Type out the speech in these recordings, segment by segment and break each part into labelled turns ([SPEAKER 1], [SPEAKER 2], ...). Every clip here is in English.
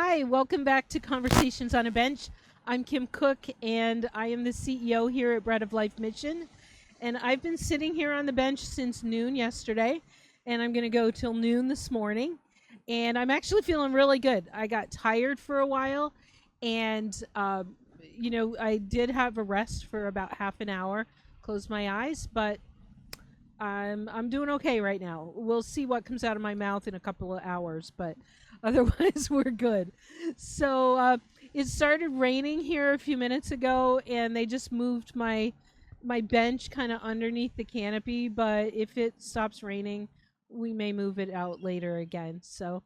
[SPEAKER 1] Hi, welcome back to Conversations on a Bench. I'm Kim Cook, and I am the CEO here at Bread of Life Mission. And I've been sitting here on the bench since noon yesterday, and I'm going to go till noon this morning. And I'm actually feeling really good. I got tired for a while, and I did have a rest for about half an hour, closed my eyes, but I'm doing okay right now. We'll see what comes out of my mouth in a couple of hours, but otherwise we're good. So it started raining here a few minutes ago, and they just moved my bench kind of underneath the canopy. But if it stops raining, we may move it out later again. So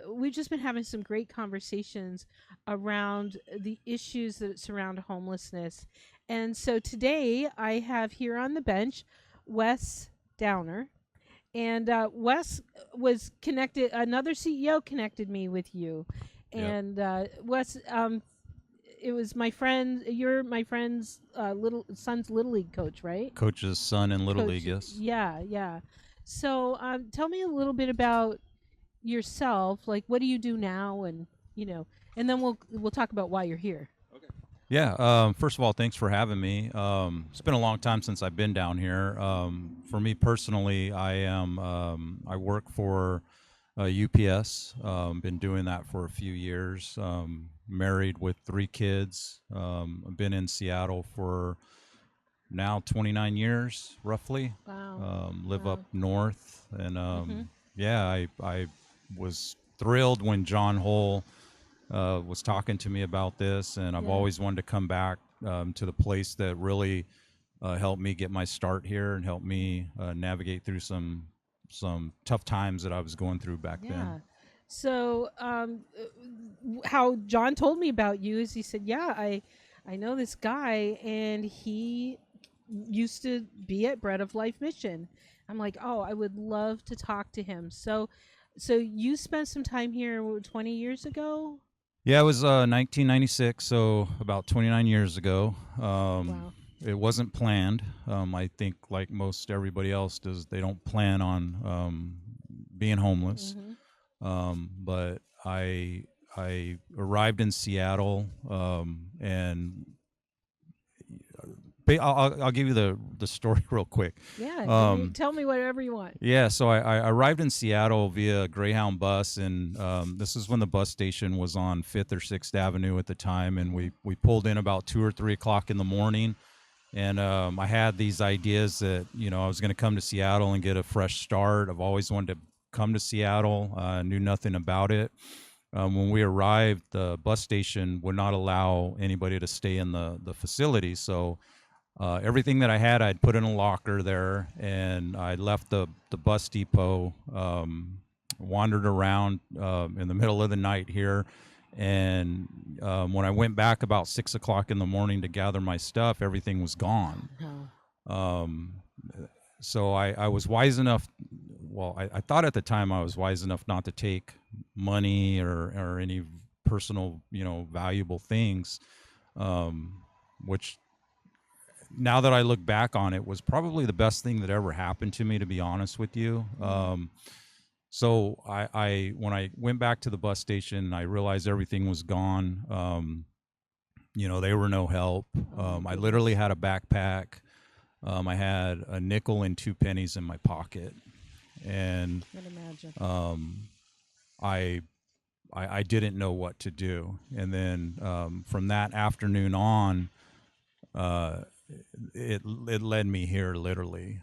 [SPEAKER 1] we've just been having some great conversations around the issues that surround homelessness. And so today I have here on the bench Wes Downer. And Wes was connected, another CEO connected me with you.
[SPEAKER 2] Yep.
[SPEAKER 1] And Wes, it was my friend, you're my friend's little son's Little League coach, right?
[SPEAKER 2] Coach's son in Little
[SPEAKER 1] Coach,
[SPEAKER 2] League, yes.
[SPEAKER 1] yeah, yeah. So tell me a little bit about yourself. Like, what do you do now? And then we'll talk about why you're here.
[SPEAKER 2] Yeah. First of all, thanks for having me. It's been a long time since I've been down here. For me personally, I work for UPS. Been doing that for a few years. Married with 3 kids. I've been in Seattle for now 29 years, roughly.
[SPEAKER 1] Wow.
[SPEAKER 2] Live
[SPEAKER 1] Wow.
[SPEAKER 2] up north, and
[SPEAKER 1] Mhm.
[SPEAKER 2] yeah, I was thrilled when John Hull was talking to me about this, and I've
[SPEAKER 1] Yeah.
[SPEAKER 2] always wanted to come back to the place that really helped me get my start here and helped me navigate through some tough times that I was going through back then.
[SPEAKER 1] Yeah. So, how John told me about you is he said, "Yeah, I know this guy, and he used to be at Bread of Life Mission." I'm like, "Oh, I would love to talk to him." So you spent some time here 20 years ago.
[SPEAKER 2] Yeah, it was 1996, so about 29 years ago.
[SPEAKER 1] Wow.
[SPEAKER 2] It wasn't planned. I think, like most everybody else does, they don't plan on being homeless.
[SPEAKER 1] Mhm.
[SPEAKER 2] But I arrived in Seattle, and I'll give you the story real quick.
[SPEAKER 1] Yeah.
[SPEAKER 2] Um,
[SPEAKER 1] Tell me whatever you want.
[SPEAKER 2] yeah, so I arrived in Seattle via Greyhound bus, and this is when the bus station was on 5th or 6th Avenue at the time, and
[SPEAKER 1] Mhm.
[SPEAKER 2] we pulled in about 2 or 3 o'clock in the morning, and I had these ideas that I was going to come to Seattle and get a fresh start. I've always wanted to come to Seattle. Knew nothing about it. When we arrived, the bus station would not allow anybody to stay in the facility, so everything that I had, I'd put in a locker there, and I left the bus depot, wandered around in the middle of the night here, and when I went back about 6 o'clock in the morning to gather my stuff, everything was gone.
[SPEAKER 1] Oh.
[SPEAKER 2] Um, so I was wise enough. Well, I thought at the time I was wise enough not to take money or any personal, valuable things, which now that I look back on it, was probably the best thing that ever happened to me, to be honest with you. So I when I went back to the bus station, I realized everything was gone. They were no help.
[SPEAKER 1] Oh my
[SPEAKER 2] I literally
[SPEAKER 1] goodness.
[SPEAKER 2] had a backpack. I had a nickel and 2 pennies in my pocket, and
[SPEAKER 1] I can imagine.
[SPEAKER 2] um, I, I didn't know what to do. And then from that afternoon on, uh, it led me here literally.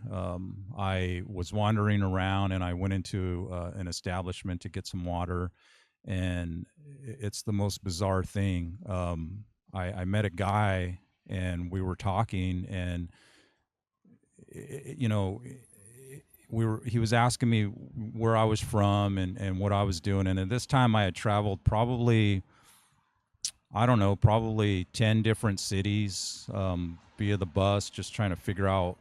[SPEAKER 2] I was wandering around, and I went into an establishment to get some water, and it's the most bizarre thing. I met a guy, and we were talking, and you know he was asking me where I was from and what I was doing, and at this time I had traveled probably, I don't know, probably 10 different cities via the bus, just trying to figure out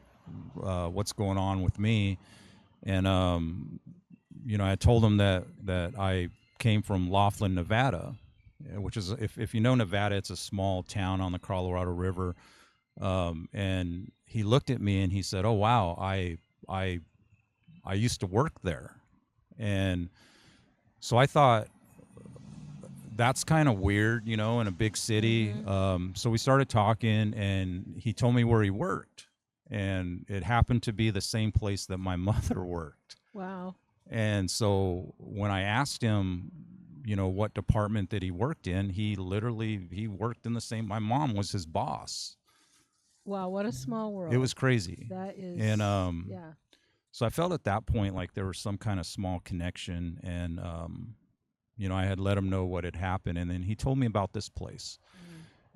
[SPEAKER 2] what's going on with me. And, I told him that I came from Laughlin, Nevada, which is, if you know Nevada, it's a small town on the Colorado River. And he looked at me and he said, "Oh, wow, I, I used to work there." And so I thought, that's kind of weird, you know, in a big city.
[SPEAKER 1] Mm-hmm.
[SPEAKER 2] So we started talking, and he told me where he worked, and it happened to be the same place that my mother worked.
[SPEAKER 1] Wow.
[SPEAKER 2] And so when I asked him, you know, what department that he worked in, he worked in the same. My mom was his boss.
[SPEAKER 1] Wow, what a small
[SPEAKER 2] It was
[SPEAKER 1] world.
[SPEAKER 2] crazy.
[SPEAKER 1] That
[SPEAKER 2] And
[SPEAKER 1] is, yeah.
[SPEAKER 2] so I felt at that point like there was some kind of small connection, and you know, I had let him know what had happened, and then he told me about this place.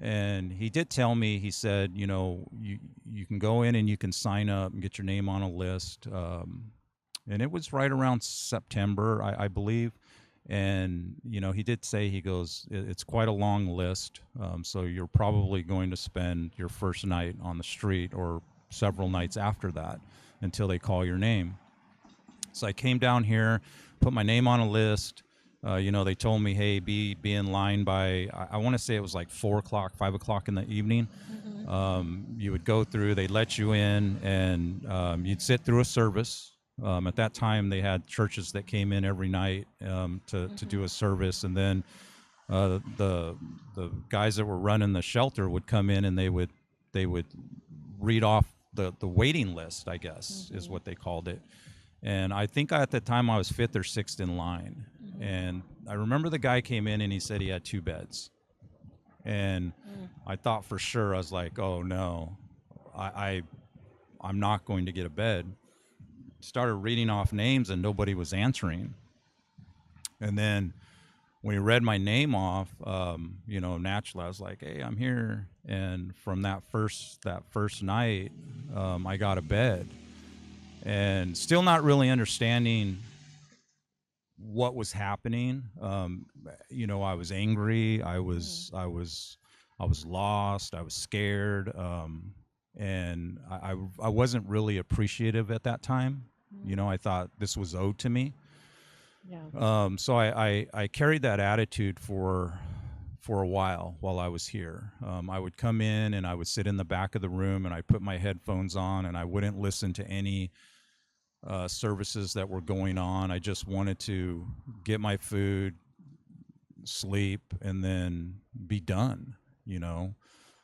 [SPEAKER 1] Mm.
[SPEAKER 2] And he did tell me, he said, you know, you can go in and you can sign up and get your name on a list. And it was right around September, I believe. And, you know, he did say, he goes, It's quite a long list. So you're probably going to spend your first night on the street or several nights after that until they call your name. So I came down here, put my name on a list. You know, they told me, hey, be in line by, I want to say it was like 4 o'clock, 5 o'clock in the evening.
[SPEAKER 1] Mm-hmm.
[SPEAKER 2] You would go through, they'd let you in, and you'd sit through a service. At that time, they had churches that came in every night to do a service, and then the guys that were running the shelter would come in, and they would read off the waiting list, I guess, is
[SPEAKER 1] Mm-hmm.
[SPEAKER 2] what they called it. And I think at the time I was fifth or sixth in line.
[SPEAKER 1] Mm-hmm.
[SPEAKER 2] And I remember the guy came in and he said he had 2 beds. And
[SPEAKER 1] Mm.
[SPEAKER 2] I thought for sure, I was like, oh no, I I'm not going to get a bed. Started reading off names and nobody was answering. And then when he read my name off, you know, naturally I was like, hey, I'm here. And from that first night, I got a bed, and still not really understanding what was happening. You know, I was angry.
[SPEAKER 1] Mm.
[SPEAKER 2] I was lost. I was scared, and I wasn't really appreciative at that time. You
[SPEAKER 1] Mm.
[SPEAKER 2] know, I thought this was owed to me.
[SPEAKER 1] Yeah.
[SPEAKER 2] So I carried that attitude for a while I was here. I would come in and I would sit in the back of the room and I put my headphones on and I wouldn't listen to any services that were going on. I just wanted to get my food, sleep, and then be done. You know.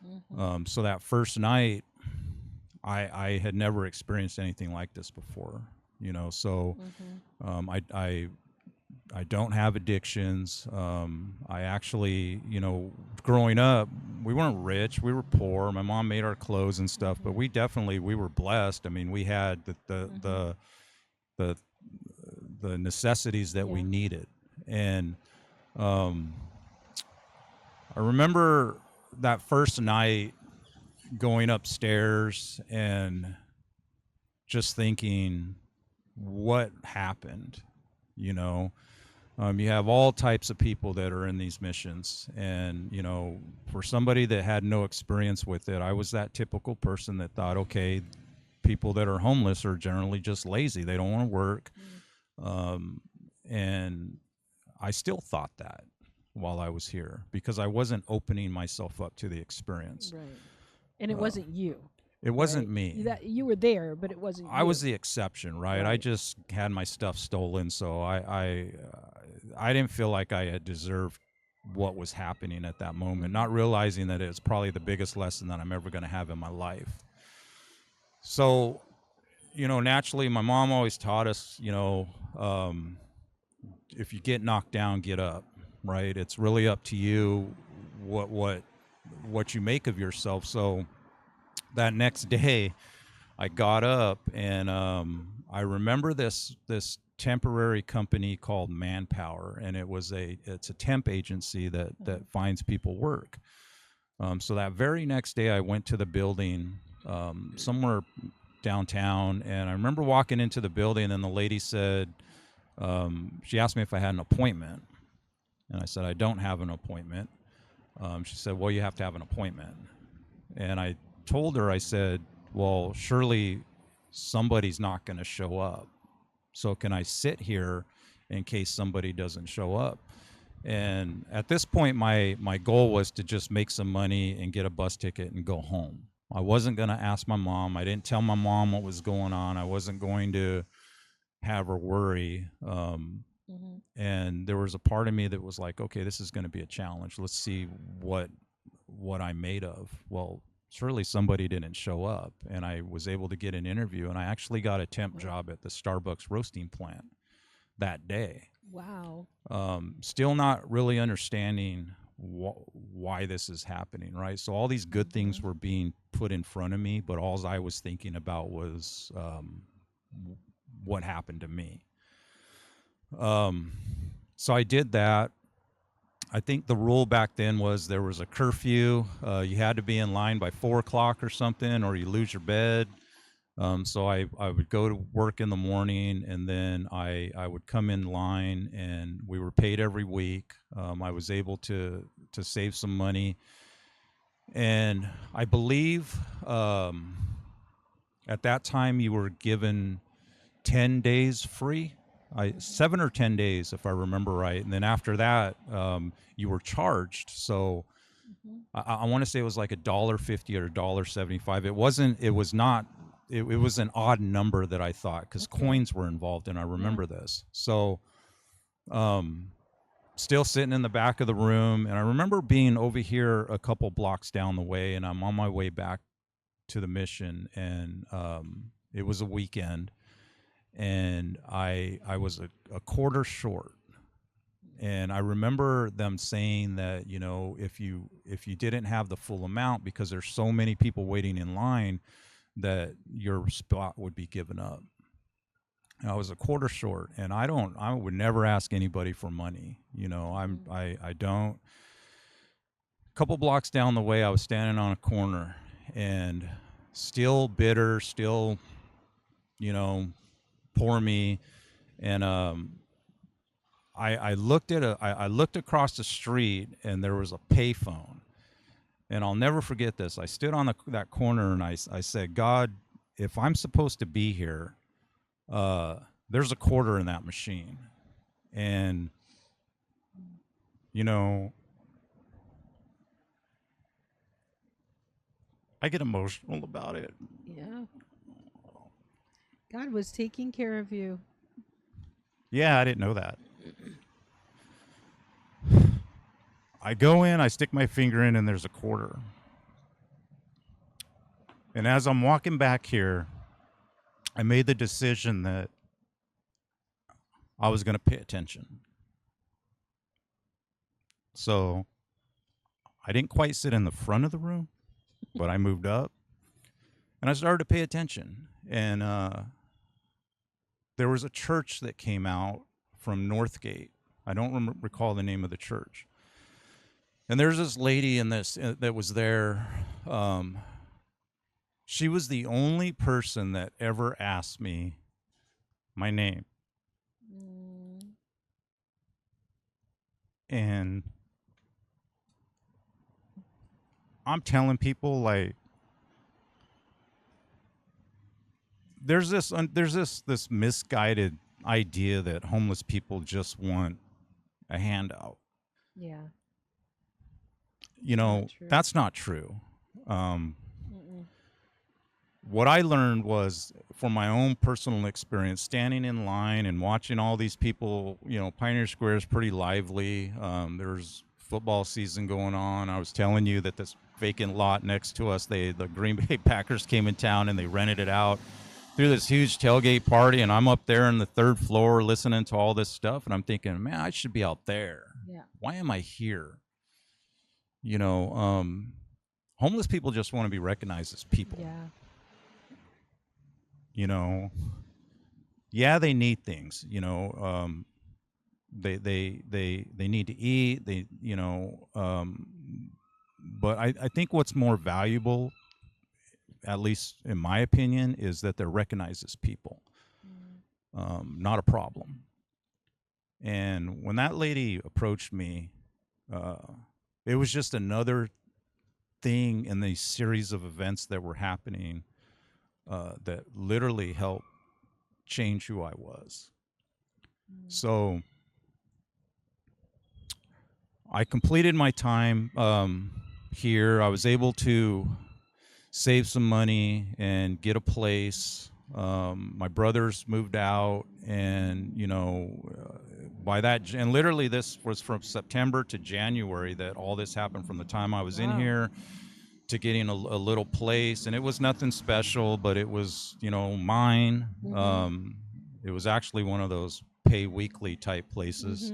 [SPEAKER 1] Mm-hmm.
[SPEAKER 2] So that first night, I had never experienced anything like this before. You know, so
[SPEAKER 1] Mm-hmm.
[SPEAKER 2] I don't have addictions. I actually, you know, growing up, we weren't rich. We were poor. My mom made our clothes and stuff, but
[SPEAKER 1] Mm-hmm.
[SPEAKER 2] we were blessed. I mean, we had
[SPEAKER 1] Mm-hmm.
[SPEAKER 2] the the necessities that we
[SPEAKER 1] Yeah.
[SPEAKER 2] needed. And um, I remember that first night going upstairs and just thinking, what happened? You know, you have all types of people that are in these missions. And, you know, for somebody that had no experience with it, I was that typical person that thought, okay, people that are homeless are generally just lazy. They don't want to work.
[SPEAKER 1] Mm.
[SPEAKER 2] Um, and I still thought that while I was here because I wasn't opening myself up to the experience.
[SPEAKER 1] Right. And it
[SPEAKER 2] Uh,
[SPEAKER 1] wasn't you,
[SPEAKER 2] it wasn't
[SPEAKER 1] right?
[SPEAKER 2] me.
[SPEAKER 1] That you were there, but it wasn't
[SPEAKER 2] I was
[SPEAKER 1] you.
[SPEAKER 2] the exception, right? I
[SPEAKER 1] Right.
[SPEAKER 2] just had my stuff stolen, so I didn't feel like I had deserved what was happening at that moment,
[SPEAKER 1] Mm-hmm.
[SPEAKER 2] not realizing that it's probably the biggest lesson that I'm ever going to have in my life. So, you know, naturally, my mom always taught us, you know, if you get knocked down, get up, right? It's really up to you what what what you make of yourself. So that next day, I got up and I remember this temporary company called Manpower, and it's a temp agency
[SPEAKER 1] Mm-hmm.
[SPEAKER 2] that finds people work. So that very next day, I went to the building somewhere downtown, and I remember walking into the building, and the lady said, she asked me if I had an appointment, and I said I don't have an appointment. She said, well, you have to have an appointment, and I told her, I said, well, surely somebody's not going to show up. So can I sit here in case somebody doesn't show up? And at this point, my goal was to just make some money and get a bus ticket and go home. I wasn't going to ask my mom. I didn't tell my mom what was going on. I wasn't going to have her worry.
[SPEAKER 1] Mhm.
[SPEAKER 2] And there was a part of me that was like, okay, this is going to be a challenge. Let's see what I'm made of. Well, surely somebody didn't show up, and I was able to get an interview, and I actually got a temp job at the Starbucks roasting plant that day.
[SPEAKER 1] Wow.
[SPEAKER 2] Still not really understanding why this is happening, right? So all these good things were being put in front of me, but all I was thinking about was what happened to me. So I did that. I think the rule back then was there was a curfew. You had to be in line by 4 o'clock or something, or you lose your bed. So I would go to work in the morning, and then I would come in line, and we were paid every week. I was able to save some money, and I believe at that time you were given 10 days free. 7 or 10 days, if I remember right, and then after that, you were charged. So
[SPEAKER 1] Mhm.
[SPEAKER 2] I want to say it was like $1.50 or $1.75. It wasn't. It was not. It was an odd number that I thought, because
[SPEAKER 1] Okay.
[SPEAKER 2] coins were involved, and I
[SPEAKER 1] Yeah.
[SPEAKER 2] remember this. So, still sitting in the back of the room, and I remember being over here a couple blocks down the way, and I'm on my way back to the mission, and it was a weekend, and I was a quarter short. And I remember them saying that, if you didn't have the full amount, because there's so many people waiting in line, that your spot would be given up. And I was a quarter short, and I would never ask anybody for money. I don't. A couple blocks down the way, I was standing on a corner, and still bitter, still, you know, poor me. And I looked at I looked across the street, and there was a payphone. And I'll never forget this. I stood on that corner, and I said, God, if I'm supposed to be here, there's a quarter in that machine. And, you know, I get emotional about it.
[SPEAKER 1] Yeah. God was taking care of you.
[SPEAKER 2] Yeah, I didn't know that. I go in, I stick my finger in, and there's a quarter. And as I'm walking back here, I made the decision that I was going to pay attention. So I didn't quite sit in the front of the room, but I moved up, and I started to pay attention. And there was a church that came out from Northgate. I don't recall the name of the church. And there's this lady in this that was there. She was the only person that ever asked me my name.
[SPEAKER 1] Mm.
[SPEAKER 2] And I'm telling people, like, there's this misguided idea that homeless people just want a handout.
[SPEAKER 1] Yeah.
[SPEAKER 2] Not
[SPEAKER 1] true.
[SPEAKER 2] That's not true.
[SPEAKER 1] Mm-mm.
[SPEAKER 2] What I learned was, from my own personal experience, standing in line and watching all these people. Pioneer Square is pretty lively. There's football season going on. I was telling you that this vacant lot next to us, the Green Bay Packers came in town, and they rented it out, through this huge tailgate party. And I'm up there on the third floor listening to all this stuff, and I'm thinking, man, I should be out there.
[SPEAKER 1] Yeah.
[SPEAKER 2] Why am I here? Homeless people just want to be recognized as people.
[SPEAKER 1] Yeah.
[SPEAKER 2] Yeah, they need things. They need to eat. But I think what's more valuable, at least in my opinion, is that they're recognized as people, not a problem. And when that lady approached me, it was just another thing in the series of events that were happening that literally helped change who I was. So I completed my time here. I was able to save some money and get a place. My brothers moved out, and by that, and literally this was from September to January that all this happened, from the time I was in
[SPEAKER 1] Wow.
[SPEAKER 2] here to getting a little place. And it was nothing special, but it was, mine. It was actually one of those pay weekly type places.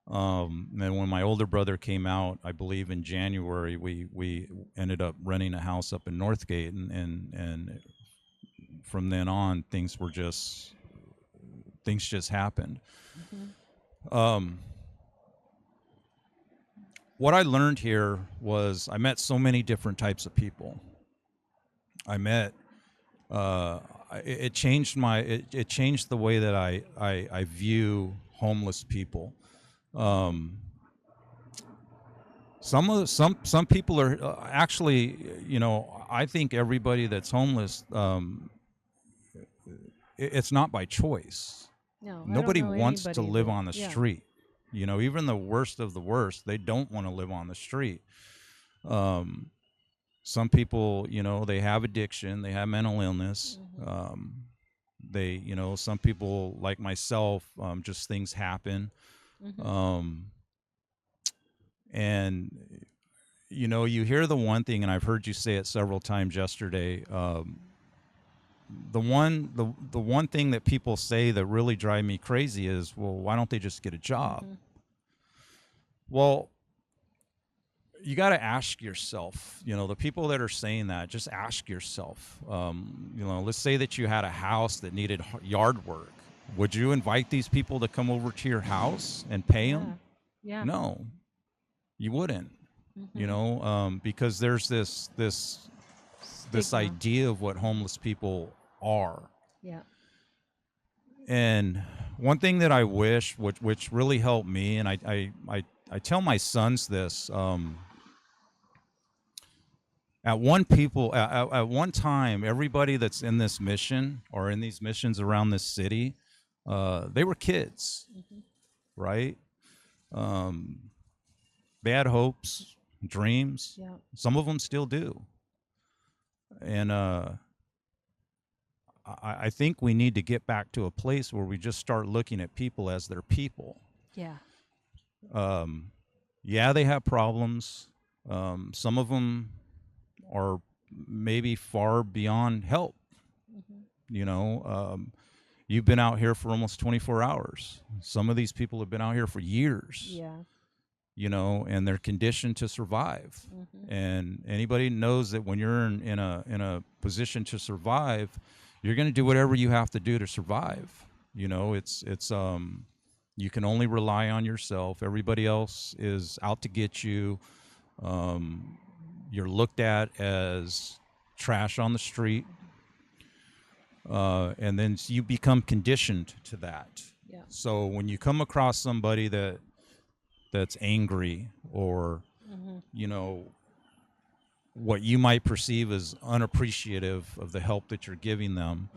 [SPEAKER 2] And when my older brother came out, I believe in January, we ended up renting a house up in Northgate, and from then on, things just happened. What I learned here was I met so many different types of people. I met it changed it changed the way that I view homeless people. Some people are actually, I think everybody that's homeless, it's not by choice.
[SPEAKER 1] No, I don't
[SPEAKER 2] Nobody
[SPEAKER 1] know
[SPEAKER 2] wants to
[SPEAKER 1] anybody
[SPEAKER 2] live
[SPEAKER 1] that,
[SPEAKER 2] on the
[SPEAKER 1] yeah.
[SPEAKER 2] street. Even the worst of the worst, they don't want to live on the street. Some people, they have addiction, they have mental illness. They, some people like myself, just things happen. And, you hear the one thing, and I've heard you say it several times yesterday. The one thing that people say that really drive me crazy is, well, why don't they just get a job? Well, you got to ask yourself, the people that are saying that, just ask yourself, let's say that you had a house that needed yard work. Would you invite these people to come over to your house and pay them?
[SPEAKER 1] Yeah.
[SPEAKER 2] No, you wouldn't, because there's this
[SPEAKER 1] Stigma.
[SPEAKER 2] idea of what homeless people are.
[SPEAKER 1] Yeah.
[SPEAKER 2] And one thing that I wish, which really helped me, and I tell my sons this, at one time, everybody that's in this mission or in these missions around this city, they were kids, right? They had hopes, dreams.
[SPEAKER 1] Yeah.
[SPEAKER 2] Some of them still do. And I think we need to get back to a place where we just start looking at people as their people.
[SPEAKER 1] Yeah.
[SPEAKER 2] Yeah, they have problems. Some of them are maybe far beyond help. You've been out here for almost 24 hours. Some of these people have been out here for years.
[SPEAKER 1] Yeah.
[SPEAKER 2] And they're conditioned to survive. And anybody knows that when you're in a position to survive, you're going to do whatever you have to do to survive. It's you can only rely on yourself. Everybody else is out to get you. You're looked at as trash on the street. And then you become conditioned to that.
[SPEAKER 1] Yeah.
[SPEAKER 2] So when you come across somebody that's angry, or what you might perceive as unappreciative of the help that you're giving them,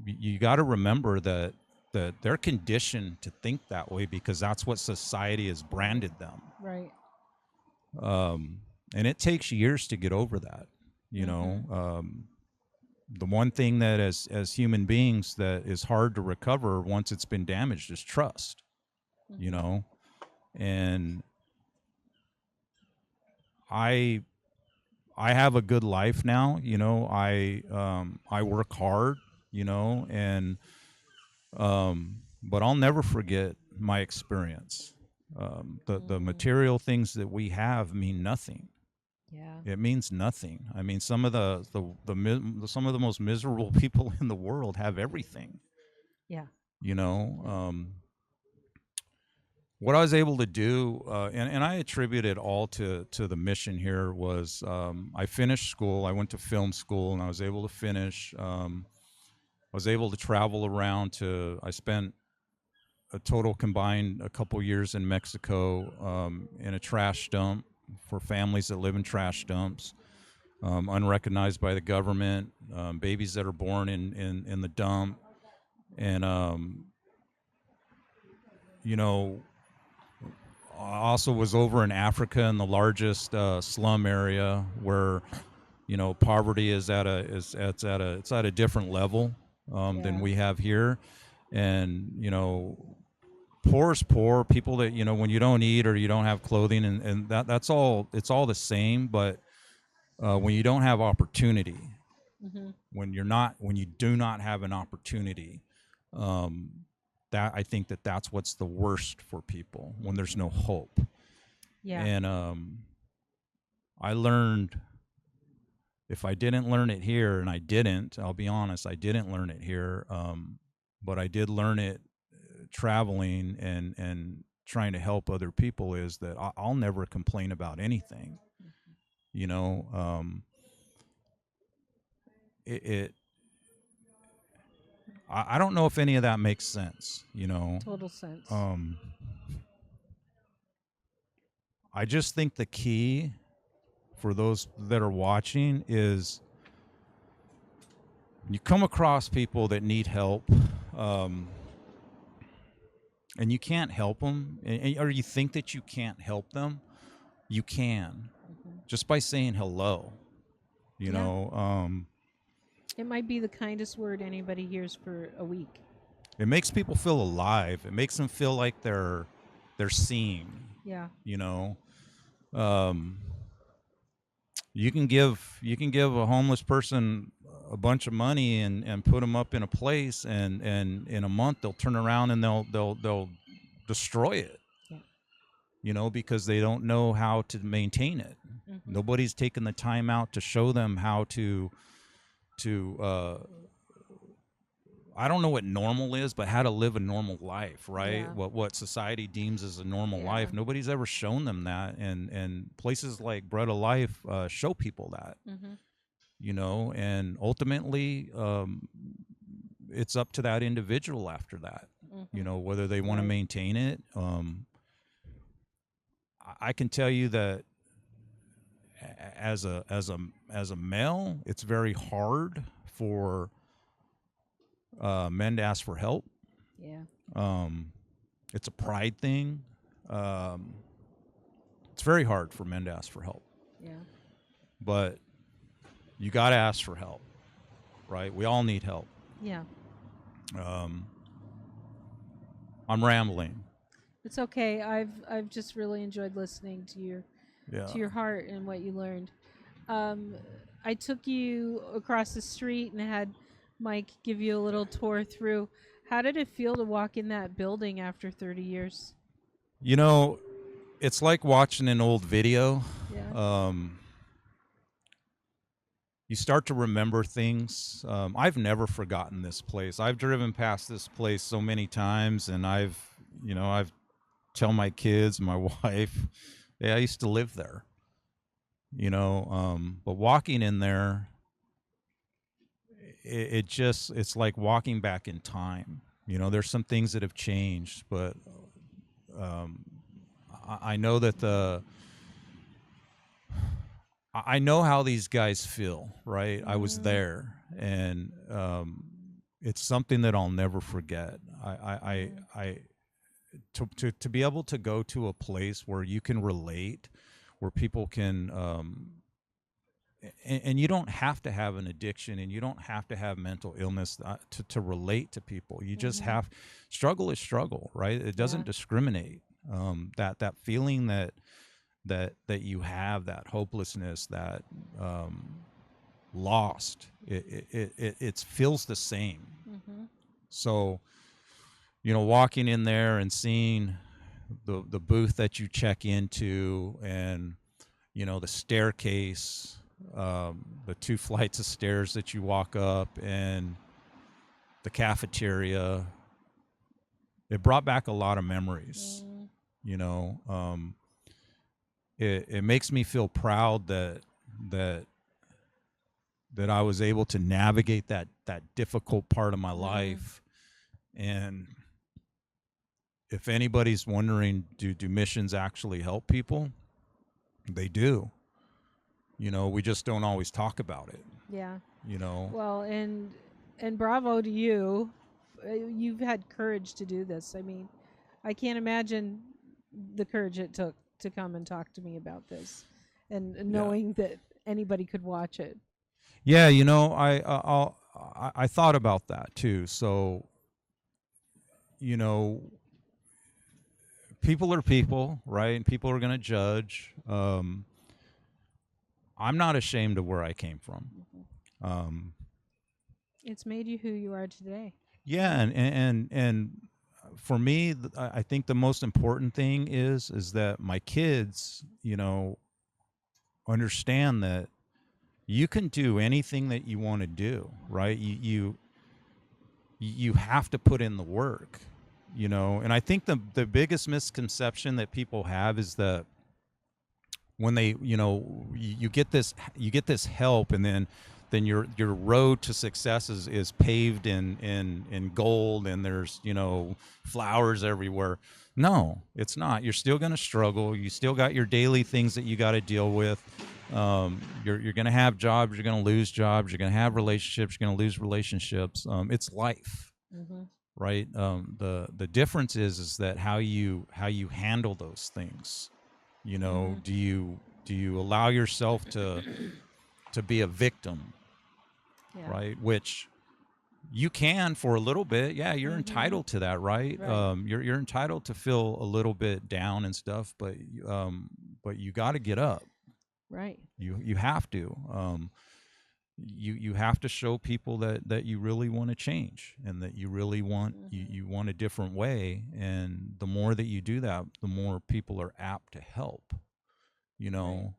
[SPEAKER 2] you got to remember that they're conditioned to think that way because that's what society has branded them.
[SPEAKER 1] Right.
[SPEAKER 2] And it takes years to get over that. The one thing that as human beings that is hard to recover once it's been damaged is trust. And I have a good life now. I work hard, and but I'll never forget my experience. The material things that we have mean nothing.
[SPEAKER 1] Yeah.
[SPEAKER 2] It means nothing. I mean, some of some of the most miserable people in the world have everything.
[SPEAKER 1] Yeah.
[SPEAKER 2] What I was able to do, and I attribute it all to the mission here, was I finished school. I went to film school, and I was able to finish. I was able to travel around I spent a total combined a couple years in Mexico in a trash dump for families that live in trash dumps, unrecognized by the government, babies that are born in the dump. And, I also was over in Africa in the largest slum area where, poverty is at a different level than we have here. And, poor is poor. People that, when you don't eat or you don't have clothing, and that's all. It's all the same. But when you don't have opportunity,
[SPEAKER 1] Mm-hmm.
[SPEAKER 2] when you do not have an opportunity, um, that I think that's what's the worst for people, when there's no hope.
[SPEAKER 1] Yeah.
[SPEAKER 2] And I learned, if I didn't learn it here, and I'll be honest, I didn't learn it here, but I did learn it traveling and trying to help other people, is that I'll never complain about anything. You know, it I don't know if any of that makes sense.
[SPEAKER 1] Total sense.
[SPEAKER 2] Um, I just think the key for those that are watching is, you come across people that need help, um, and you can't help them, or you think that you can't help them. You can,
[SPEAKER 1] Mm-hmm.
[SPEAKER 2] just by saying hello. You
[SPEAKER 1] Yeah.
[SPEAKER 2] know,
[SPEAKER 1] It might be the kindest word anybody hears for a week.
[SPEAKER 2] it makes people feel alive. It makes them feel like they're seen.
[SPEAKER 1] Yeah.
[SPEAKER 2] You know, um, you can give a homeless person a bunch of money and put them up in a place, and in a month they'll turn around and they'll destroy it.
[SPEAKER 1] Yeah.
[SPEAKER 2] Because they don't know how to maintain it.
[SPEAKER 1] Mm-hmm.
[SPEAKER 2] Nobody's taken the time out to show them how to I don't know what normal is, but how to live a normal life, right?
[SPEAKER 1] Yeah.
[SPEAKER 2] What society deems as a normal
[SPEAKER 1] Yeah.
[SPEAKER 2] life. Nobody's ever shown them that, and places like Bread of Life show people that.
[SPEAKER 1] Mm-hmm.
[SPEAKER 2] And ultimately, it's up to that individual after that.
[SPEAKER 1] Mm-hmm.
[SPEAKER 2] Whether they want to
[SPEAKER 1] Right.
[SPEAKER 2] maintain it. I can tell you that as a male, it's very hard for men to ask for help.
[SPEAKER 1] Yeah.
[SPEAKER 2] Um, it's a pride thing. Um, it's very hard for men to ask for help,
[SPEAKER 1] Yeah.
[SPEAKER 2] but you got to ask for help, right? We all need help.
[SPEAKER 1] Yeah.
[SPEAKER 2] Um, I'm rambling.
[SPEAKER 1] It's okay. I've just really enjoyed listening
[SPEAKER 2] Yeah.
[SPEAKER 1] to your heart and what you learned. Um, I took you across the street and had Mike give you a little tour through. How did it feel to walk in that building after 30 years?
[SPEAKER 2] You know, it's like watching an old video.
[SPEAKER 1] Yeah.
[SPEAKER 2] Um, you start to remember things. I've never forgotten this place. I've driven past this place so many times, and I've tell my kids, my wife, yeah, I used to live there. But walking in there, it's like walking back in time. There's some things that have changed, but um, I know that I know how these guys feel, right? I was
[SPEAKER 1] Mm,
[SPEAKER 2] there, and it's something that I'll never forget.
[SPEAKER 1] mm,
[SPEAKER 2] To be able to go to a place where you can relate, where people can, and you don't have to have an addiction, and you don't have to have mental illness to relate to people. You just
[SPEAKER 1] mhm.
[SPEAKER 2] have, struggle is struggle, right? It
[SPEAKER 1] Yeah.
[SPEAKER 2] doesn't discriminate. That feeling that you have, that hopelessness, that lost, it feels the same.
[SPEAKER 1] Mhm.
[SPEAKER 2] So walking in there and seeing the booth that you check into, and the staircase, the two flights of stairs that you walk up, and the cafeteria, it brought back a lot of memories.
[SPEAKER 1] Mm,
[SPEAKER 2] you know um, it makes me feel proud that that I was able to navigate that difficult part of my
[SPEAKER 1] mm,
[SPEAKER 2] life. And if anybody's wondering, do missions actually help people? They do. We just don't always talk about it.
[SPEAKER 1] yeah.
[SPEAKER 2] You know.
[SPEAKER 1] Well, and bravo to you. You've had courage to do this. I mean, I can't imagine the courage it took to come and talk to me about this, and
[SPEAKER 2] Yeah.
[SPEAKER 1] knowing that anybody could watch it.
[SPEAKER 2] Yeah. I thought about that too. So you know people are people, right? And people are going to judge. I'm not ashamed of where I came from. Um,
[SPEAKER 1] It's made you who you are today.
[SPEAKER 2] yeah, and for me, I think the most important thing is that my kids, understand that you can do anything that you want to do, right? You have to put in the work, And I think the biggest misconception that people have is that when they, you get this help, and then your road to success is paved in gold, and there's flowers everywhere. No, it's not. You're still going to struggle. You still got your daily things that you got to deal with. You're going to have jobs. You're going to lose jobs. You're going to have relationships. You're going to lose relationships. It's life,
[SPEAKER 1] Mm-hmm.
[SPEAKER 2] right? The difference is that how you handle those things.
[SPEAKER 1] Mm-hmm.
[SPEAKER 2] Do you allow yourself to be a victim,
[SPEAKER 1] Yeah.
[SPEAKER 2] right? Which you can for a little bit. Yeah, you're
[SPEAKER 1] Mm-hmm.
[SPEAKER 2] entitled to that, right?
[SPEAKER 1] Right.
[SPEAKER 2] You're entitled to feel a little bit down and stuff, but you got to get up.
[SPEAKER 1] Right.
[SPEAKER 2] You have to. You have to show people that you really want to change, and that you really want
[SPEAKER 1] Mm-hmm.
[SPEAKER 2] you want a different way. And the more that you do that, the more people are apt to help. You
[SPEAKER 1] Right.
[SPEAKER 2] know,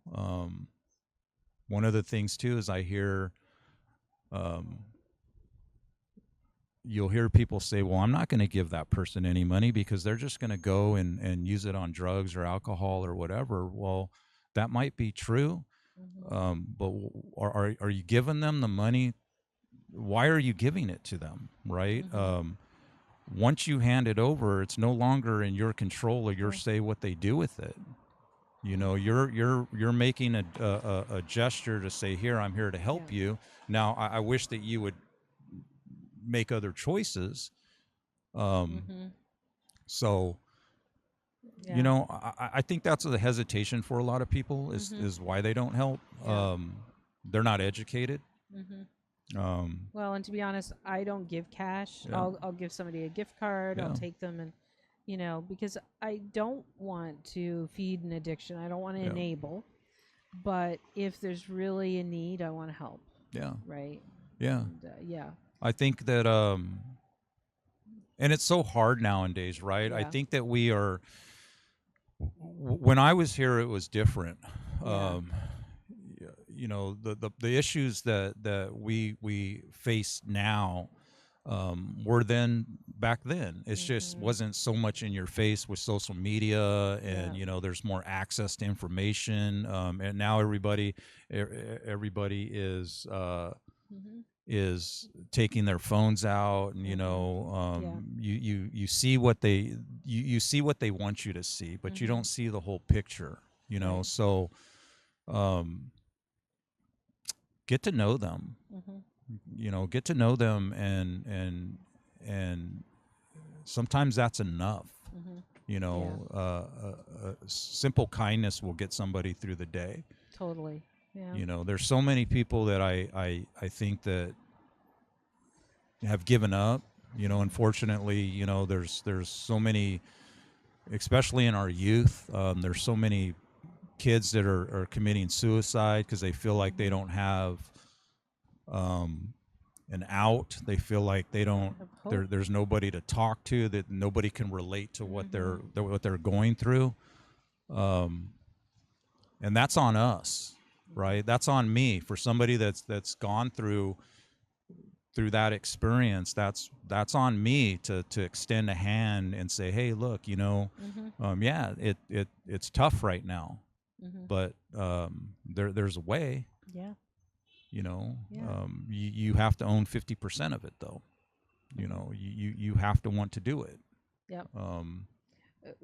[SPEAKER 2] one of the things too is I hear, um, you'll hear people say, well, I'm not going to give that person any money because they're just going to go and use it on drugs or alcohol or whatever. Well, that might be true.
[SPEAKER 1] Mm-hmm.
[SPEAKER 2] But are you giving them the money? Why are you giving it to them? Right.
[SPEAKER 1] Mm-hmm.
[SPEAKER 2] Once you hand it over, it's no longer in your control or your
[SPEAKER 1] Right.
[SPEAKER 2] say what they do with it.
[SPEAKER 1] Mm-hmm.
[SPEAKER 2] You're making a gesture to say, here, I'm here to help
[SPEAKER 1] Yeah.
[SPEAKER 2] you. Now, I wish that you would make other choices. Um,
[SPEAKER 1] Mm-hmm.
[SPEAKER 2] so,
[SPEAKER 1] Yeah.
[SPEAKER 2] I think that's the hesitation for a lot of people
[SPEAKER 1] Mm-hmm.
[SPEAKER 2] is why they don't help.
[SPEAKER 1] Yeah.
[SPEAKER 2] They're not educated.
[SPEAKER 1] Mm-hmm.
[SPEAKER 2] Um,
[SPEAKER 1] Well, and to be honest, I don't give cash.
[SPEAKER 2] yeah,
[SPEAKER 1] I'll give somebody a gift card. I'll
[SPEAKER 2] yeah,
[SPEAKER 1] take them, and because I don't want to feed an addiction. I don't want to
[SPEAKER 2] yeah,
[SPEAKER 1] enable. But if there's really a need, I want to help.
[SPEAKER 2] yeah,
[SPEAKER 1] Right.
[SPEAKER 2] yeah.
[SPEAKER 1] And yeah.
[SPEAKER 2] I think that, and it's so hard nowadays, right? I
[SPEAKER 1] Yeah.
[SPEAKER 2] think that we are. When I was here, it was different.
[SPEAKER 1] Yeah.
[SPEAKER 2] Um, the issues that we face now, were then back then. It's just
[SPEAKER 1] Mm-hmm.
[SPEAKER 2] wasn't so much in your face with social media,
[SPEAKER 1] Yeah.
[SPEAKER 2] and there's more access to information, and now everybody
[SPEAKER 1] Mm-hmm.
[SPEAKER 2] is taking their phones out, and
[SPEAKER 1] Mm-hmm. Yeah.
[SPEAKER 2] you see what you see what they want you to see, but you
[SPEAKER 1] Mm-hmm.
[SPEAKER 2] don't see the whole picture.
[SPEAKER 1] Right.
[SPEAKER 2] So, um, get to know them.
[SPEAKER 1] Mm-hmm.
[SPEAKER 2] Get to know them, and sometimes that's enough.
[SPEAKER 1] Mm-hmm.
[SPEAKER 2] You
[SPEAKER 1] Yeah.
[SPEAKER 2] know, simple kindness will get somebody through the day.
[SPEAKER 1] Totally. Yeah.
[SPEAKER 2] There's so many people that I think that have given up. Unfortunately, there's so many, especially in our youth. There's so many kids that are committing suicide because they feel like they
[SPEAKER 1] Mm-hmm.
[SPEAKER 2] don't have, um, an out. They feel like they
[SPEAKER 1] Yeah.
[SPEAKER 2] don't.
[SPEAKER 1] Have hope.
[SPEAKER 2] There's nobody to talk to. That nobody can relate to
[SPEAKER 1] Mm-hmm.
[SPEAKER 2] what they're going through. Um, and that's on us,
[SPEAKER 1] Mm-hmm.
[SPEAKER 2] right? That's on me. For somebody that's gone through that experience, that's on me to extend a hand and say, hey, look,
[SPEAKER 1] Mm-hmm.
[SPEAKER 2] yeah, it's tough right now,
[SPEAKER 1] Mm-hmm.
[SPEAKER 2] but, there's a way.
[SPEAKER 1] Yeah. Yeah.
[SPEAKER 2] You have to own 50% of it, though.
[SPEAKER 1] Mm-hmm.
[SPEAKER 2] You have to want to do it.
[SPEAKER 1] Yep.
[SPEAKER 2] um,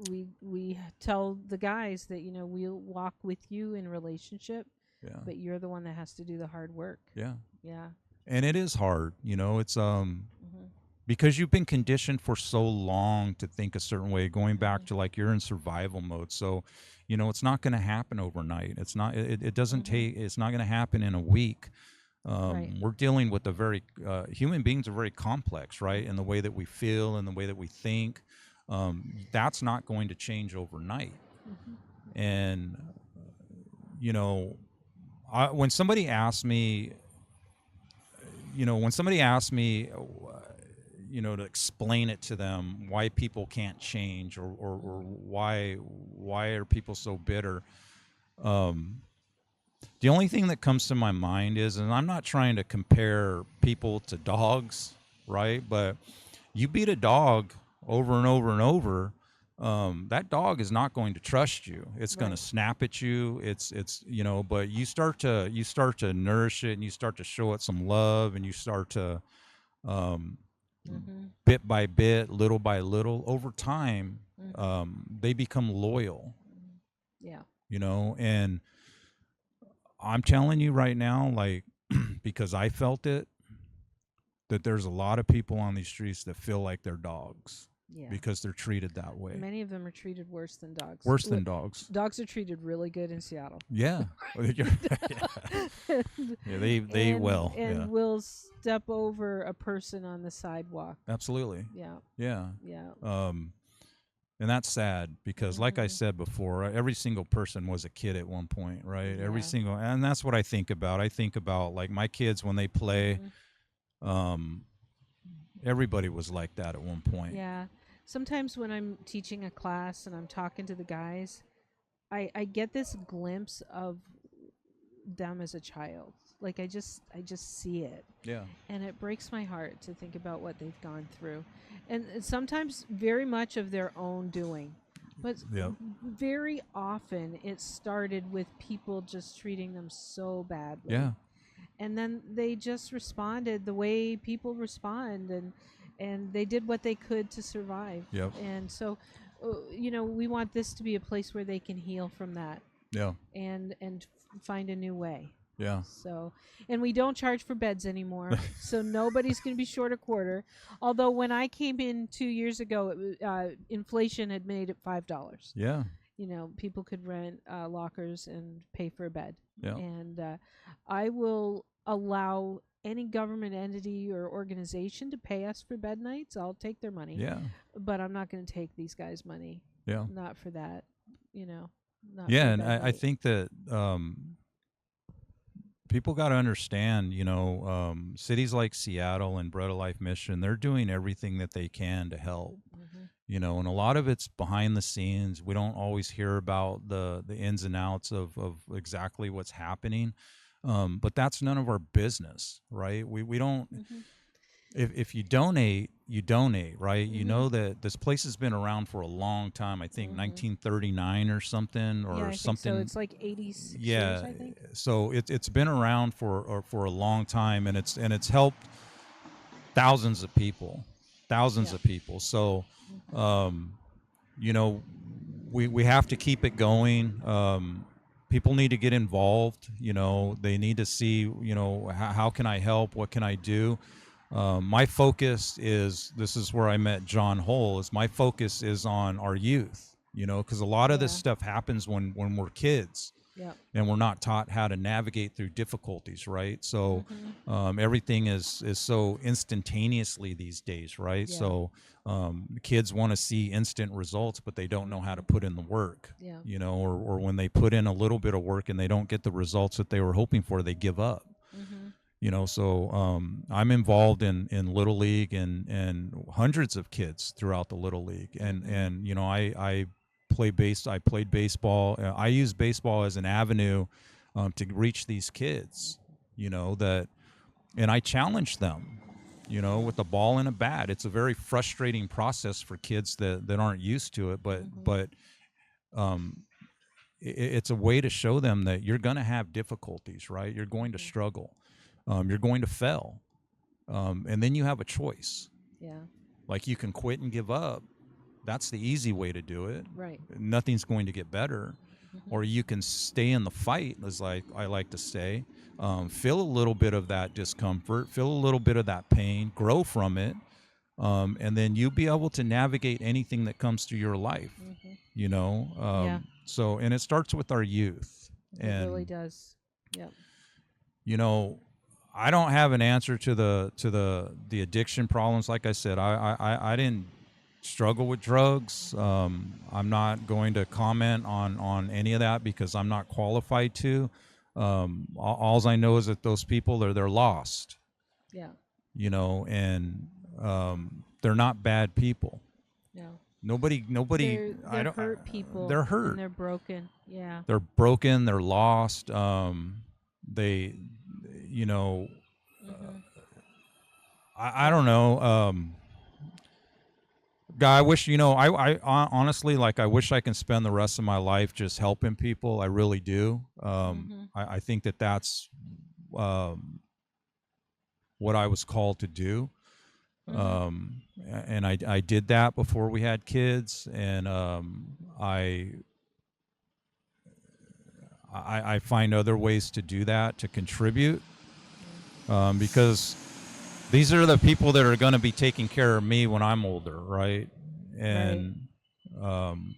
[SPEAKER 1] We tell the guys that we'll walk with you in relationship,
[SPEAKER 2] yeah,
[SPEAKER 1] but you're the one that has to do the hard work.
[SPEAKER 2] yeah.
[SPEAKER 1] Yeah.
[SPEAKER 2] And it is hard. It's
[SPEAKER 1] Mm-hmm.
[SPEAKER 2] because you've been conditioned for so long to think a certain way, going back
[SPEAKER 1] Mm-hmm.
[SPEAKER 2] to, like, you're in survival mode. So it's not going to happen overnight. It's not. It doesn't
[SPEAKER 1] Mm-hmm.
[SPEAKER 2] take. It's not going to happen in a week.
[SPEAKER 1] Right.
[SPEAKER 2] We're dealing with a very, human beings are very complex, right? In the way that we feel and the way that we think. That's not going to change overnight. And you know, when somebody asks me, when somebody asks me, to explain it to them why people can't change, or why are people so bitter, the only thing that comes to my mind is, and I'm not trying to compare people to dogs, right? But you beat a dog over and over and over, that dog is not going to trust you. It's going to
[SPEAKER 1] Right.
[SPEAKER 2] snap at you. But you start to nourish it, and you start to show it some love, and you start to, um,
[SPEAKER 1] Mm-hmm.
[SPEAKER 2] bit by bit, little by little, over time,
[SPEAKER 1] Mm-hmm.
[SPEAKER 2] they become loyal.
[SPEAKER 1] Yeah.
[SPEAKER 2] And I'm telling you right now, like, because I felt it, that there's a lot of people on these streets that feel like they're dogs
[SPEAKER 1] Yeah.
[SPEAKER 2] because they're treated that way.
[SPEAKER 1] Many of them are treated worse than dogs.
[SPEAKER 2] Worse than dogs.
[SPEAKER 1] Dogs are treated really good in Seattle.
[SPEAKER 2] Yeah. Yeah.
[SPEAKER 1] and,
[SPEAKER 2] Yeah, they well, yeah.
[SPEAKER 1] will step over a person on the sidewalk.
[SPEAKER 2] Absolutely.
[SPEAKER 1] Yeah.
[SPEAKER 2] Yeah.
[SPEAKER 1] Yeah.
[SPEAKER 2] And that's sad because, like I
[SPEAKER 1] Mhm.
[SPEAKER 2] said before, every single person was a kid at one point, right?
[SPEAKER 1] Yeah.
[SPEAKER 2] And that's what I think about. I think about, like, my kids when they play.
[SPEAKER 1] Mhm.
[SPEAKER 2] Um, everybody was like that at one point.
[SPEAKER 1] Yeah. Sometimes when I'm teaching a class and I'm talking to the guys, I get this glimpse of them as a child. Like I just see it.
[SPEAKER 2] Yeah.
[SPEAKER 1] And it breaks my heart to think about what they've gone through. And sometimes very much of their own doing. But
[SPEAKER 2] Yep.
[SPEAKER 1] very often it started with people just treating them so badly.
[SPEAKER 2] Yeah.
[SPEAKER 1] And then they just responded the way people respond, and they did what they could to survive.
[SPEAKER 2] Yep.
[SPEAKER 1] And so we want this to be a place where they can heal from that
[SPEAKER 2] Yeah.
[SPEAKER 1] and find a new way.
[SPEAKER 2] Yeah.
[SPEAKER 1] So, and we don't charge for beds anymore, so nobody's going to be short a quarter. Although when I came in 2 years ago, inflation had made it $5.
[SPEAKER 2] Yeah.
[SPEAKER 1] People could rent lockers and pay for a bed.
[SPEAKER 2] Yeah.
[SPEAKER 1] And I will allow any government entity or organization to pay us for bed nights. I'll take their money.
[SPEAKER 2] Yeah.
[SPEAKER 1] But I'm not going to take these guys' money.
[SPEAKER 2] Yeah.
[SPEAKER 1] Not for that. Not
[SPEAKER 2] Yeah.
[SPEAKER 1] for a
[SPEAKER 2] And
[SPEAKER 1] bed
[SPEAKER 2] I
[SPEAKER 1] night.
[SPEAKER 2] think that, people got to understand, cities like Seattle and Bread of Life Mission, they're doing everything that they can to help. And a lot of it's behind the scenes. We don't always hear about the ins and outs of exactly what's happening, but that's none of our business, right? We don't. If you donate, you donate, right? You know that this place has been around for a long time. I think 1939 or something, or
[SPEAKER 1] Yeah, I think
[SPEAKER 2] something.
[SPEAKER 1] so. It's like 86 years,
[SPEAKER 2] Yeah,
[SPEAKER 1] I think.
[SPEAKER 2] so it's been around for a long time, and it's helped thousands of people,
[SPEAKER 1] Yeah.
[SPEAKER 2] of people. So, you know, we have to keep it going. People need to get involved. They need to see, how can I help? What can I do? My focus is, this is where I met John Hull, is my focus is on our youth, because a lot of this
[SPEAKER 1] Yeah.
[SPEAKER 2] stuff happens when we're kids
[SPEAKER 1] Yeah.
[SPEAKER 2] and we're not taught how to navigate through difficulties, right? So
[SPEAKER 1] Mm-hmm.
[SPEAKER 2] everything is so instantaneously these days, right?
[SPEAKER 1] Yeah.
[SPEAKER 2] So kids want to see instant results, but they don't know how to put in the work,
[SPEAKER 1] Yeah.
[SPEAKER 2] or when they put in a little bit of work and they don't get the results that they were hoping for, they give up.
[SPEAKER 1] Mm-hmm.
[SPEAKER 2] So I'm involved in Little League and hundreds of kids throughout the Little League, and I played baseball. I use baseball as an avenue to reach these kids, and I challenge them, with a ball and a bat. It's a very frustrating process for kids that aren't used to it, but um, it's a way to show them that you're going to have difficulties, right? You're going to struggle. You're going to fail. And then you have a choice.
[SPEAKER 1] Yeah.
[SPEAKER 2] Like, you can quit and give up. That's the easy way to do it.
[SPEAKER 1] Right.
[SPEAKER 2] Nothing's going to get better. Or you can stay in the fight, as I like to say. Feel a little bit of that discomfort, feel a little bit of that pain, grow from it. And then you'll be able to navigate anything that comes through your life,
[SPEAKER 1] Yeah.
[SPEAKER 2] So, and it starts with our youth.
[SPEAKER 1] It really does. Yep.
[SPEAKER 2] I don't have an answer to the addiction problems. Like I said, I didn't struggle with drugs. I'm not going to comment on any of that because I'm not qualified to. All I know is that those people they're lost,
[SPEAKER 1] Yeah.
[SPEAKER 2] and they're not bad people.
[SPEAKER 1] No.
[SPEAKER 2] Nobody. I
[SPEAKER 1] They're
[SPEAKER 2] don't.
[SPEAKER 1] hurt people
[SPEAKER 2] They're
[SPEAKER 1] and
[SPEAKER 2] hurt.
[SPEAKER 1] they're broken. Yeah.
[SPEAKER 2] They're broken. They're lost. They, you know,
[SPEAKER 1] Mhm.
[SPEAKER 2] I
[SPEAKER 1] Yeah.
[SPEAKER 2] don't know. Guy, I wish honestly, like, I wish I can spend the rest of my life just helping people. I really do.
[SPEAKER 1] Mhm.
[SPEAKER 2] I think that that's um, what I was called to do.
[SPEAKER 1] Mhm.
[SPEAKER 2] And I did that before we had kids, and I find other ways to do that, to contribute,
[SPEAKER 1] Yeah.
[SPEAKER 2] because these are the people that are going to be taking care of me when I'm older, right?
[SPEAKER 1] Right.
[SPEAKER 2] And um,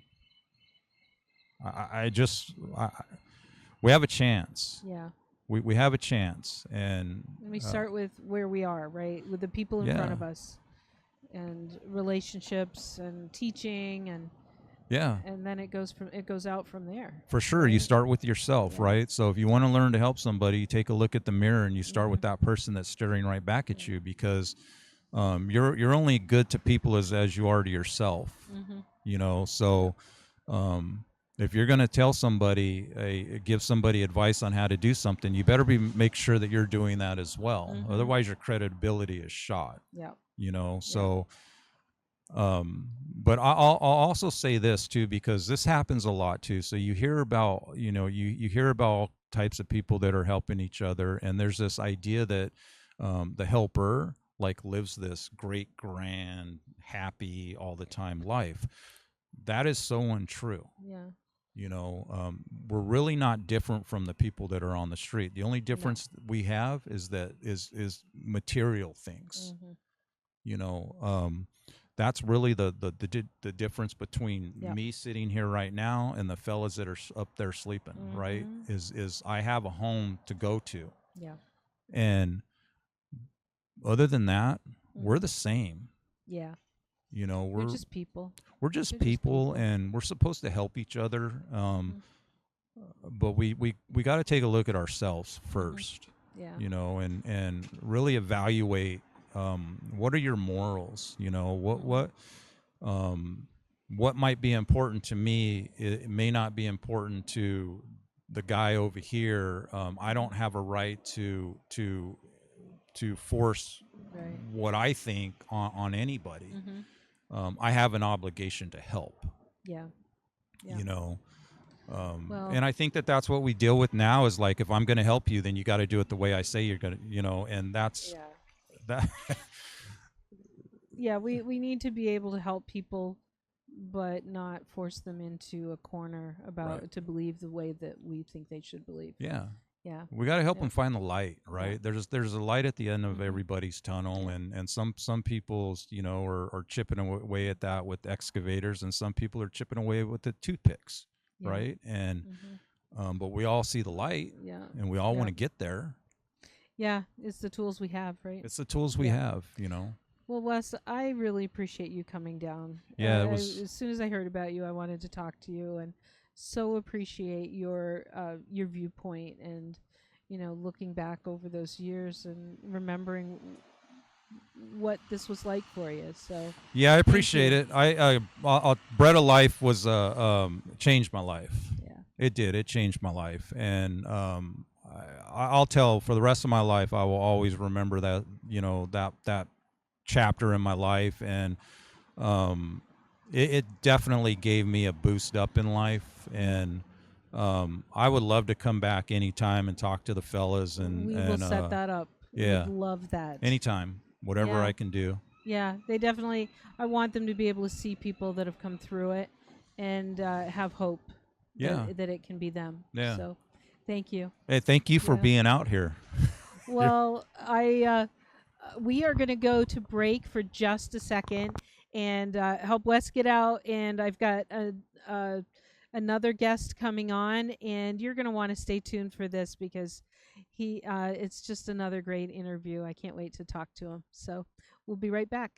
[SPEAKER 2] I just we have a chance.
[SPEAKER 1] Yeah.
[SPEAKER 2] We have a chance, and
[SPEAKER 1] And we
[SPEAKER 2] uh,
[SPEAKER 1] start with where we are, right? With the people in front
[SPEAKER 2] yeah,
[SPEAKER 1] of us and relationships and teaching
[SPEAKER 2] yeah,
[SPEAKER 1] and then it goes out from there,
[SPEAKER 2] for sure. You
[SPEAKER 1] right?
[SPEAKER 2] start with yourself,
[SPEAKER 1] Yeah.
[SPEAKER 2] right? So if you want to learn to help somebody, you take a look at the mirror and you start with
[SPEAKER 1] Mhm.
[SPEAKER 2] that person that's staring right back at
[SPEAKER 1] Yeah.
[SPEAKER 2] you, because you're only good to people as you are to yourself.
[SPEAKER 1] Mhm.
[SPEAKER 2] So um, if you're going to tell somebody, give somebody advice on how to do something, you better make sure that you're doing that as well.
[SPEAKER 1] Mhm.
[SPEAKER 2] Otherwise, your credibility is shot.
[SPEAKER 1] Yeah. Yeah.
[SPEAKER 2] So but I'll also say this too, because this happens a lot too. So you hear about, you hear about all types of people that are helping each other, and there's this idea that the helper like lives this great, grand, happy all the time life. That is so untrue.
[SPEAKER 1] Yeah.
[SPEAKER 2] We're really not different from the people that are on the street. The only
[SPEAKER 1] No.
[SPEAKER 2] difference we have is material things.
[SPEAKER 1] Mhm.
[SPEAKER 2] you know um that's really the difference between
[SPEAKER 1] Yeah.
[SPEAKER 2] me sitting here right now and the fellas that are up there sleeping, right?
[SPEAKER 1] Mhm.
[SPEAKER 2] Is I have a home to go to,
[SPEAKER 1] Yeah.
[SPEAKER 2] and other than that, we're
[SPEAKER 1] Mhm.
[SPEAKER 2] the same.
[SPEAKER 1] Yeah.
[SPEAKER 2] you know
[SPEAKER 1] They're
[SPEAKER 2] we're
[SPEAKER 1] just people.
[SPEAKER 2] we're just
[SPEAKER 1] They're just
[SPEAKER 2] people,
[SPEAKER 1] people.
[SPEAKER 2] and we're supposed to help each other.
[SPEAKER 1] Mhm.
[SPEAKER 2] But we got to take a look at ourselves
[SPEAKER 1] Mhm.
[SPEAKER 2] first,
[SPEAKER 1] Yeah.
[SPEAKER 2] and really evaluate, what are your morals.
[SPEAKER 1] Mhm.
[SPEAKER 2] Um, what might be important to me, it may not be important to the guy over here. I
[SPEAKER 1] Mhm.
[SPEAKER 2] don't have a right to force
[SPEAKER 1] Right.
[SPEAKER 2] what I think on anybody.
[SPEAKER 1] Mhm.
[SPEAKER 2] I have an obligation to help.
[SPEAKER 1] Yeah. Yeah.
[SPEAKER 2] You know,
[SPEAKER 1] Well,
[SPEAKER 2] and I think that that's what we deal with now. Is like, if I'm going to help you, then you got to do it the way I say you're going to. And that's
[SPEAKER 1] yeah.
[SPEAKER 2] that.
[SPEAKER 1] Yeah, we need to be able to help people but not force them into a corner
[SPEAKER 2] Right.
[SPEAKER 1] about to believe the way that we think they should believe.
[SPEAKER 2] Yeah.
[SPEAKER 1] Yeah.
[SPEAKER 2] We got to help
[SPEAKER 1] Yep.
[SPEAKER 2] them find the light,
[SPEAKER 1] Yeah.
[SPEAKER 2] right? There's a light at the end of
[SPEAKER 1] Mhm.
[SPEAKER 2] everybody's tunnel,
[SPEAKER 1] Yeah.
[SPEAKER 2] and some people, are chipping away at that with excavators, and some people are chipping away with the toothpicks,
[SPEAKER 1] Yeah.
[SPEAKER 2] right? And
[SPEAKER 1] Mhm.
[SPEAKER 2] but we all see the light,
[SPEAKER 1] Yeah.
[SPEAKER 2] and we all want
[SPEAKER 1] Yeah.
[SPEAKER 2] to get there.
[SPEAKER 1] Yeah, it's the tools we have, right?
[SPEAKER 2] It's the tools we
[SPEAKER 1] Yeah.
[SPEAKER 2] have.
[SPEAKER 1] Well, Wes, I really appreciate you coming down.
[SPEAKER 2] Yeah, it was.
[SPEAKER 1] As soon as I heard about you, I wanted to talk to you, and so appreciate your viewpoint and looking back over those years and remembering what this was like for you. So,
[SPEAKER 2] Yeah, I
[SPEAKER 1] thank
[SPEAKER 2] appreciate
[SPEAKER 1] you.
[SPEAKER 2] it. Bread of Life was changed my life.
[SPEAKER 1] Yeah.
[SPEAKER 2] It did. It changed my life, and I'll tell, for the rest of my life, I will always remember that. That chapter in my life, and um, it definitely gave me a boost up in life, and I would love to come back anytime and talk to the fellas, and
[SPEAKER 1] We will set that up. We'd
[SPEAKER 2] yeah,
[SPEAKER 1] love that.
[SPEAKER 2] anytime, whatever I
[SPEAKER 1] Yeah.
[SPEAKER 2] can do.
[SPEAKER 1] Yeah, they definitely. I want them to be able to see people that have come through it and have hope
[SPEAKER 2] Yeah,
[SPEAKER 1] that it can be them.
[SPEAKER 2] yeah.
[SPEAKER 1] So, thank you.
[SPEAKER 2] Hey, thank you for
[SPEAKER 1] Yeah.
[SPEAKER 2] being out here.
[SPEAKER 1] Well, I we are going to go to break for just a second and help Wes get out. And I've got another guest coming on, and you're going to want to stay tuned for this because it's just another great interview. I can't wait to talk to him. So we'll be right back.